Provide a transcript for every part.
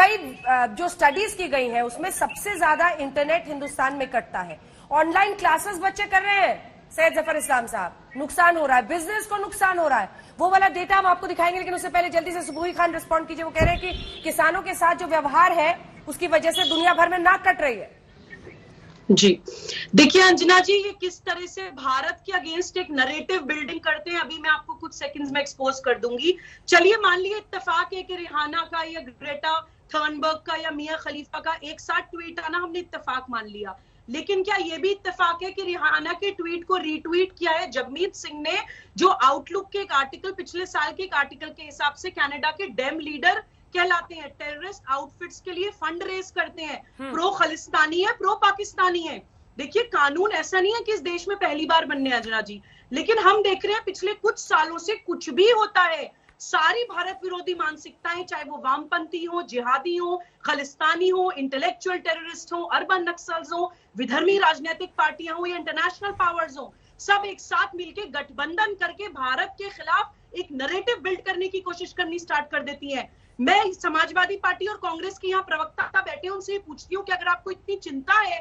कई जो स्टडीज की गई है उसमें सबसे ज्यादा इंटरनेट हिंदुस्तान में कटता है। ऑनलाइन क्लासेस बच्चे कर रहे हैं सैयद जफर इस्लाम साहब, नुकसान हो रहा है, बिजनेस को नुकसान हो रहा है। वो वाला डेटा हम आपको दिखाएंगे, लेकिन उससे पहले जल्दी से सुबुही खान रिस्पॉन्ड कीजिए। वो कह रहे हैं कि किसानों के साथ जो व्यवहार है उसकी वजह से दुनिया भर में नाक कट रही है। जी देखिए अंजना जी, ये किस तरह से भारत के अगेंस्ट एक नरेटिव बिल्डिंग करते हैं, अभी मैं आपको कुछ सेकंड्स में एक्सपोज कर दूंगी। चलिए मान लिए इत्तेफाक है कि रिहाना का या ग्रेटा थर्नबर्ग का या मियां खलीफा का एक साथ ट्वीट आना, हमने इत्तेफाक मान लिया। लेकिन क्या ये भी इत्तेफाक है कि रिहाना के ट्वीट को रीट्वीट किया है जगमीत सिंह ने, जो आउटलुक के एक आर्टिकल, पिछले साल के एक आर्टिकल के हिसाब से कनाडा के डेम लीडर कहलाते हैं, टेररिस्ट आउटफिट्स के लिए फंड रेज करते हैं, प्रो खालिस्तानी है, प्रो पाकिस्तानी है। देखिए कानून ऐसा नहीं है कि इस देश में पहली बार बनने अजना जी, लेकिन हम देख रहे हैं पिछले कुछ सालों से कुछ भी होता है, सारी भारत विरोधी मानसिकताएं, चाहे वो वामपंथी हो, जिहादी हो, खालिस्तानी हो, इंटेलेक्चुअल टेररिस्ट हो, अर्बन नक्सल्स हो, विधर्मी राजनीतिक पार्टियां हो या इंटरनेशनल पावर्स हो, सब एक साथ मिलकर गठबंधन करके भारत के खिलाफ एक नरेटिव बिल्ड करने की कोशिश करनी स्टार्ट कर देती है। मैं समाजवादी पार्टी और कांग्रेस की यहाँ प्रवक्ता बैठे उनसे पूछती हूँ कि अगर आपको इतनी चिंता है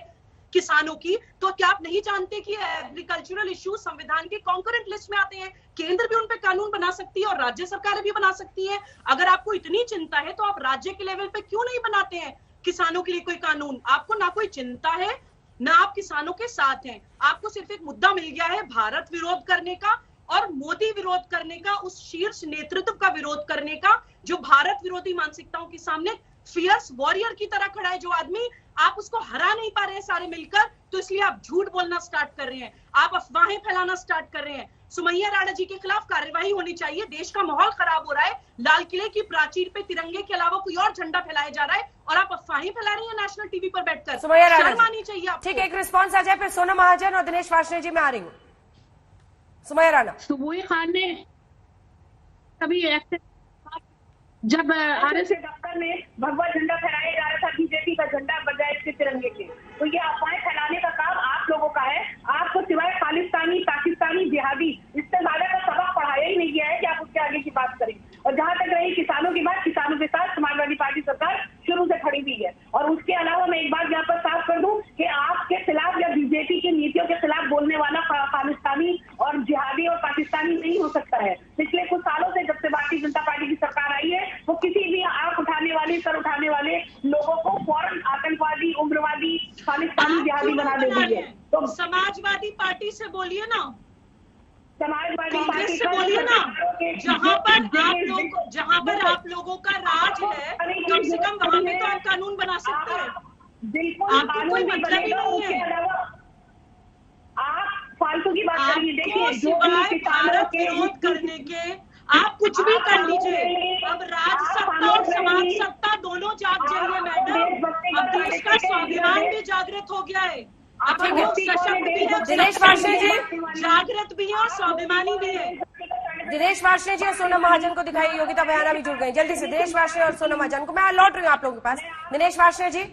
किसानों की, तो क्या आप नहीं जानते कि एग्रीकल्चरल इश्यूज संविधान के कॉन्करेंट लिस्ट में आते हैं, केंद्र भी उन पे कानून बना सकती है और राज्य सरकारें भी बना सकती है। अगर आपको इतनी चिंता है तो आप राज्य के लेवल पे क्यों नहीं बनाते हैं किसानों के लिए कोई कानून? आपको ना कोई चिंता है, ना आप किसानों के साथ हैं, आपको सिर्फ एक मुद्दा मिल गया है भारत विरोध करने का और मोदी विरोध करने का, उस शीर्ष नेतृत्व का विरोध करने का जो भारत विरोधी मानसिकताओं के सामने फियर्स वॉरियर की तरह खड़ा है। जो आदमी, आप उसको हरा नहीं पा रहे हैं सारे मिलकर, तो इसलिए आप झूठ बोलना स्टार्ट कर रहे हैं, आप अफवाहें फैलाना स्टार्ट कर रहे हैं। सुमैया राणा जी के खिलाफ कार्रवाई होनी चाहिए, देश का माहौल खराब हो रहा है, लाल किले की प्राचीर पे तिरंगे के अलावा कोई और झंडा फैलाया जा रहा है और आप अफवाहें फैला रही हैं नेशनल टीवी पर बैठकर। सुमैया राणा शर्म आनी चाहिए आपको। ठीक है, एक रिस्पॉन्स आ जाए, फिर सोनम महाजन और दिनेश वार्ष्णेय जी में आ रही हूँ। सुमैया राणा। सुबुही खान ने कभी जब आरएसएस दफ्तर में भगवा झंडा फहराया जा रहा था, बीजेपी का झंडा बजाय इसके तिरंगे के, तो ये अफवाहें फैलाने का काम आप लोगों का है। आपको सिवाय खालिस्तानी, पाकिस्तानी, जिहादी, इससे ज्यादा का सबक पढ़ाया ही नहीं गया है कि आप उसके आगे की बात करें। और जहां तक रही किसानों की बात, किसानों के साथ समाजवादी पार्टी सरकार शुरू से खड़ी हुई है। और उसके अलावा मैं एक बात यहाँ पर साफ कर दूं कि आपके खिलाफ या बीजेपी की नीतियों के खिलाफ बोलने वाला खालिस्तानी और जिहादी और पाकिस्तानी नहीं हो सकता है। पिछले कुछ सालों से जब से भारतीय जनता पार्टी की सरकार आई है, वो किसी भी आंख उठाने वाले, सर उठाने वाले लोगों को फौरन आतंकवादी, उग्रवादी, खालिस्तानी, जिहादी बना देती है। तो समाजवादी पार्टी से बोलिए ना, समाजवादी पार्टी से बोलिए ना, जहां पर आप लोगों का राज है, कम से कम वहां पे तो आप कानून बना सकते हैं। बिल्कुल, आपको कोई मतलब ही नहीं है। आप फालतू की बात करिए। देखिए, सिवाय भारत विरोध करने के आप कुछ भी कर लीजिए। अब राज सत्ता और समाज सत्ता दोनों जाग जाइए मैडम। अब देश का स्वाभिमान भी जागृत हो गया है, अब हम लोग सशक्त भी है, दिनेश वार्ष्णेय जी जागृत भी है और स्वाभिमानी भी है। दिनेश वार्ष्णेय जी और सोनम महाजन को दिखाई, योगिता बयाना भी जुड़ गई। जल्दी से दिनेश वार्ष्णेय और सोनम महाजन को, मैं लौट रही हूँ आप लोगों के पास। दिनेश वार्ष्णेय जी,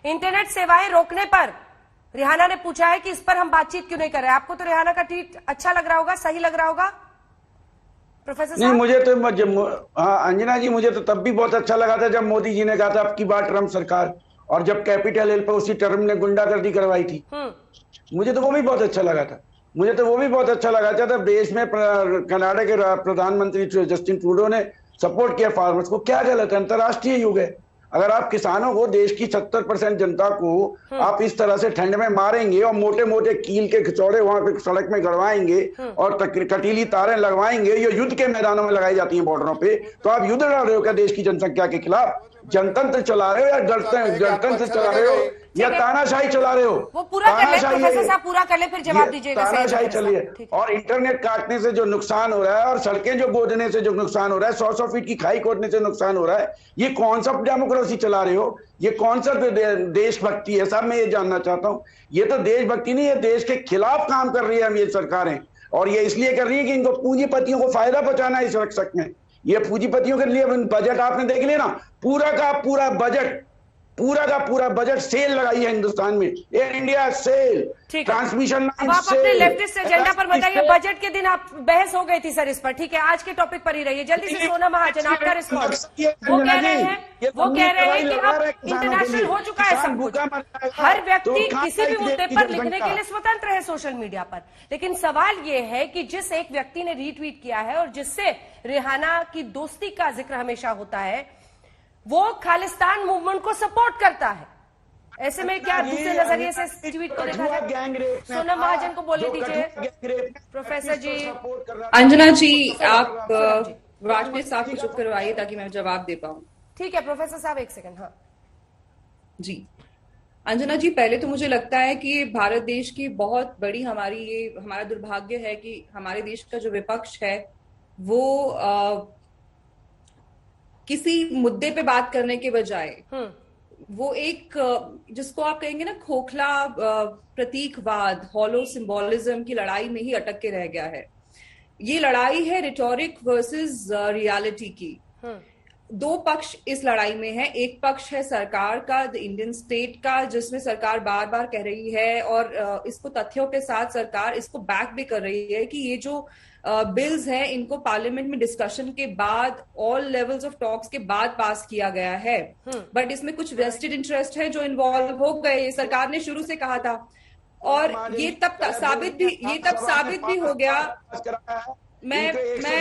इंटरनेट सेवाएं रोकने पर रिहाना ने पूछा है कि इस पर हम बातचीत क्यों नहीं कर रहे। आपको तो रिहाना का ट्वीट अच्छा लग रहा होगा, सही लग रहा होगा प्रोफेसर साहब? नहीं, मुझे तो हाँ अंजना जी, मुझे तो तब भी बहुत अच्छा लगा था जब मोदी जी ने कहा था अब की बार ट्रम्प सरकार, और जब कैपिटल हिल पर उसी टर्म ने गुंडागर्दी करवाई थी, मुझे तो वो भी बहुत अच्छा लगा था। मुझे तो वो भी बहुत अच्छा लगा था जब देश में कनाडा के प्रधानमंत्री जस्टिन ट्रूडो ने सपोर्ट किया फार्मर्स को। क्या गलत है? अंतर्राष्ट्रीय युग है। अगर आप किसानों को, देश की 70% जनता को आप इस तरह से ठंड में मारेंगे और मोटे मोटे कील के खिचौड़े वहां पे सड़क में गड़वाएंगे और कटीली तारें लगवाएंगे, ये युद्ध के मैदानों में लगाई जाती हैं बॉर्डरों पे, तो आप युद्ध लड़ रहे हो क्या देश की जनसंख्या के खिलाफ? जनतंत्र चला रहे हो या गणतंत्र चला रहे हो या तानाशाही चला रहे हो? वो पूरा कर ले प्रोफेसर साहब, पूरा कर ले, फिर जवाब दीजिएगा। तानाशाही चलिए। और इंटरनेट काटने से जो नुकसान हो रहा है और सड़कें जो गोदने से जो नुकसान हो रहा है, 100 फीट की खाई खोदने से नुकसान हो रहा है, ये कौन सा डेमोक्रेसी चला रहे हो? ये कौन सा देशभक्ति है? साहब मैं ये जानना चाहता हूँ। ये तो देशभक्ति नहीं है, देश के खिलाफ काम कर रही है हम ये सरकारें, और ये इसलिए कर रही है कि इनको पूंजीपतियों को फायदा पहुंचाना है इस रक्षक में। ये पूंजीपतियों के लिए बजट आपने देख लिया ना, पूरा का पूरा बजट पूरा का पूरा बजट सेल लगाई है हिंदुस्तान में, एयर इंडिया सेल, ट्रांसमिशन अब आप अपने लेफ्टिस्ट एजेंडा पर बताइए। बजट के दिन आप बहस हो गई थी सर इस पर, ठीक है, आज के टॉपिक पर ही रहिए। जल्दी से सोना महाजन आपका रिस्पॉन्स। वो कह रहे हैं कि अब इंटरनेशनल हो चुका है सब कुछ, हर व्यक्ति किसी भी मुद्दे पर लिखने के लिए स्वतंत्र है सोशल मीडिया पर। लेकिन सवाल ये है कि जिस एक व्यक्ति ने रीट्वीट किया है और जिससे रिहाना की दोस्ती का जिक्र हमेशा होता है, वो खालिस्तान मूवमेंट को सपोर्ट करता है। ऐसे में क्या दूसरे नजरिए से इस ट्वीट को देखा जाए? सोनम महाजन को बोलने दीजिए। प्रोफेसर जी, अंजना जी, आप वाजपेयी साहब को चुप करवाइए ताकि मैं जवाब दे पाऊं। ठीक है प्रोफेसर साहब, एक सेकंड। हाँ जी, अंजना जी, पहले तो मुझे लगता है कि भारत देश की बहुत बड़ी हमारा दुर्भाग्य है कि हमारे देश का जो विपक्ष है वो किसी मुद्दे पे बात करने के बजाय वो एक जिसको आप कहेंगे ना खोखला प्रतीकवाद, हॉलो सिंबोलिज्म की लड़ाई में ही अटक के रह गया है। ये लड़ाई है रिटोरिक वर्सेस रियलिटी की। दो पक्ष इस लड़ाई में है। एक पक्ष है सरकार का, द इंडियन स्टेट का, जिसमें सरकार बार बार कह रही है और इसको तथ्यों के साथ सरकार इसको बैक भी कर रही है कि ये जो बिल्स हैं इनको पार्लियामेंट में डिस्कशन के बाद, ऑल लेवल्स ऑफ टॉक्स के बाद पास किया गया है। बट इसमें कुछ वेस्टेड इंटरेस्ट है जो इन्वॉल्व हो गए, ये सरकार ने शुरू से कहा था और ये तब साबित भी हो गया। मैं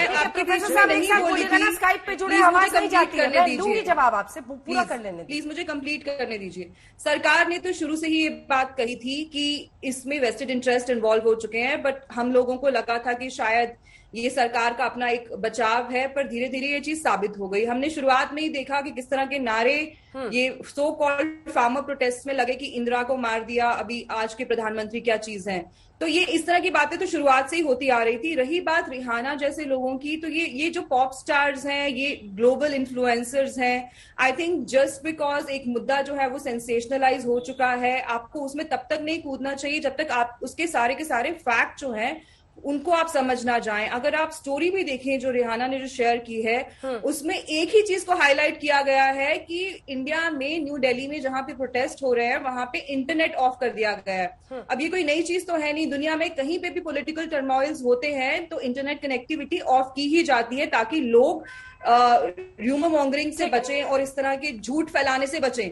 आपके ना स्काइप पे जुड़े, आवाज नहीं जाती है, मैं दूंगी जवाब आपसे, पूरा कर लेने प्लीज, मुझे कंप्लीट करने दीजिए। सरकार ने तो शुरू से ही ये बात कही थी कि इसमें वेस्टेड इंटरेस्ट इन्वॉल्व हो चुके हैं, बट हम लोगों को लगा था कि शायद ये सरकार का अपना एक बचाव है, पर धीरे धीरे ये चीज साबित हो गई। हमने शुरुआत में ही देखा कि किस तरह के नारे ये सो कॉल्ड फार्मर प्रोटेस्ट में लगे कि इंदिरा को मार दिया, अभी आज के प्रधानमंत्री क्या चीज हैं। तो ये इस तरह की बातें तो शुरुआत से ही होती आ रही थी। रही बात रिहाना जैसे लोगों की, तो ये जो पॉप स्टार्स हैं, ये ग्लोबल इन्फ्लुएंसर्स हैं, आई थिंक जस्ट बिकॉज एक मुद्दा जो है वो सेंसेशनलाइज हो चुका है, आपको उसमें तब तक नहीं कूदना चाहिए जब तक आप उसके सारे के सारे फैक्ट जो हैं उनको आप समझ ना जाएं। अगर आप स्टोरी भी देखें जो रिहाना ने जो शेयर की है, उसमें एक ही चीज को हाईलाइट किया गया है कि इंडिया में, न्यू दिल्ली में जहां पे प्रोटेस्ट हो रहे हैं वहां पे इंटरनेट ऑफ कर दिया गया है। अब ये कोई नई चीज तो है नहीं, दुनिया में कहीं पे भी पॉलिटिकल टर्मोइल्स होते हैं तो इंटरनेट कनेक्टिविटी ऑफ की ही जाती है ताकि लोग र्यूमर मॉन्गरिंग से बचें और इस तरह के झूठ फैलाने से बचें।